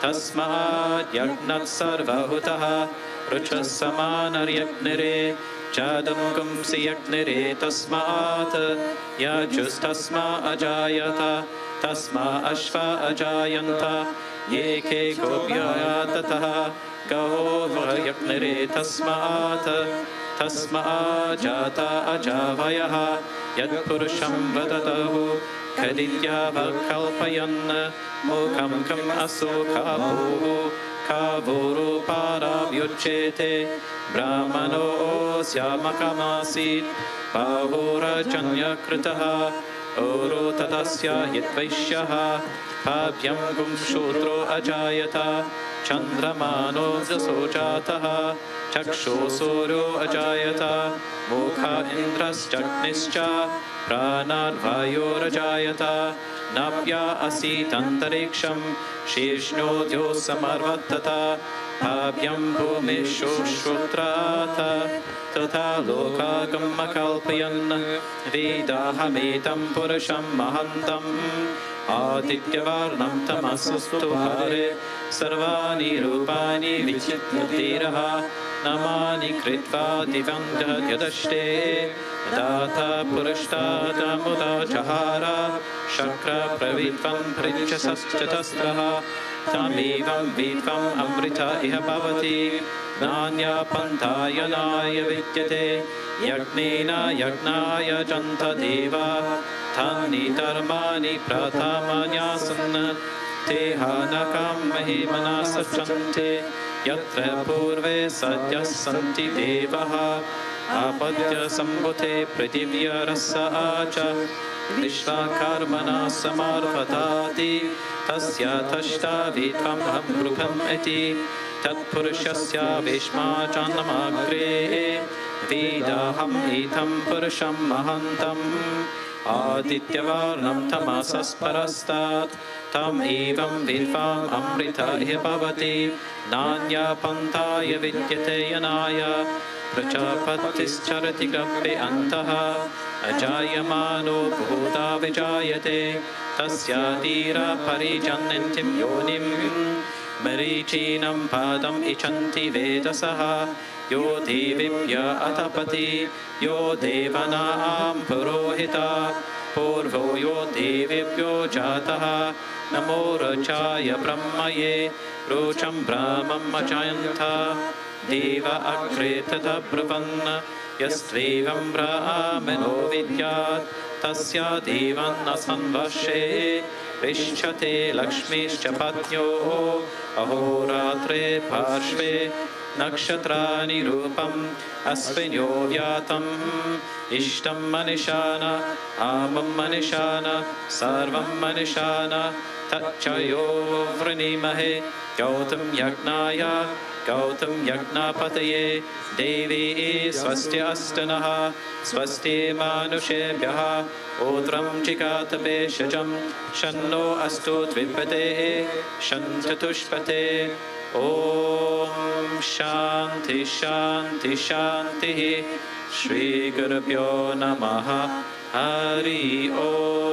तस्माद् यज्ञत् सर्वभूतः रुचः समानर्यग्निरे चादमुकुंसि यज्ञिरे तस्मात् यजुस्तस्मा अजायत तस्मा अश्वा अजायन्त एके गोप्या ततः गवो यज्ञिरे तस्मात् तस्मा जाता अजावयः यत्पुरुषं वदतः खदित्यावकल्पयन् मोखं कम् असो काभोः काभोरूपाराव्युच्येते ब्राह्मणो स्यामकमासीत् बाहोरजन्यकृतः ओरो ततस्य यद्वैश्यः भाव्यं गुंशूत्रो अजायत चन्द्रमानो दशो जातः चक्षो सूर्यो अजायत मुखा इन्द्रश्चग्निश्च प्राणार्वायोरजायत नाभ्या असीदन्तरिक्षं शीर्ष्णोद्यो समर्वर्तत भाव्यं भूमिशोश्रोत्रात् तथा लोकागमकल्पयन् वेदाहमेतं पुरुषं महन्तम् आदित्यवर्णं तमसस्तु हरे सर्वाणि रूपाणि विचित्यतीरः नमानि कृत्वा दिवं यदष्टे दाता पुरस्तादमुदा जहार शक्रप्रवित्वं भृक्षसश्चतस्रः तमेवं विद्वम् अमृत इह भवति नान्या पन्थायनाय विद्यते यज्ञेन यज्ञाय जन्त देवा तानि धर्माणि प्रथमान्यासन् ते हानकं महिमना सचन्ते यत्र पूर्वे सद्यः सन्ति देवः आपद्य सम्भुते पृथिव्यरस च विश्वकर्मणा समर्पताति तस्य तष्टा विद्वम् अमृतम् इति तत्पुरुषस्य विष्माचन्नमग्रे वेदाहम् इदं पुरुषं महन्तम् आदित्यवर्णं तमसस्परस्तात् तम् एवं विद्वाम् अमृत हि भवति नान्या पन्थाय विद्यते यनाय प्रजापतिश्चरति गर्भे अन्तः अजायमानो भूता विजायते तस्यादीरा परिजन्यन्तीं योनिं मरीचीनं पादम् इच्छन्ति वेदसः यो देवीभ्य अतपति यो देवनां पुरोहिता पूर्वो यो देवेभ्यो जातः नमो रचाय ब्रह्मये रोचं ब्राह्मम् अजायन्त देव अग्रे तथा ब्रुवन् यस्त्वेवं ब्राह्मणो विद्यात् तस्य देवन्न संवर्षे विष्ठते लक्ष्मीश्च पत्न्योः अहोरात्रे पार्श्वे नक्षत्राणि रूपम् अस्मिन्यो व्यातम् इष्टं मनिषान आमं मनिषान सर्वं मनिषान तच्च यो वृणीमहे गौतम यज्ञाय गौतम यज्ञापतये देवी स्वस्ति अस्तनः स्वस्ति मानुषेभ्यः ओत्रं चिकात भेषजं शन्नो अस्तु द्विपते शन्चतुष्पते ॐ शान्ति शान्ति शान्तिः श्रीगुरुभ्यो नमः हरि ओम्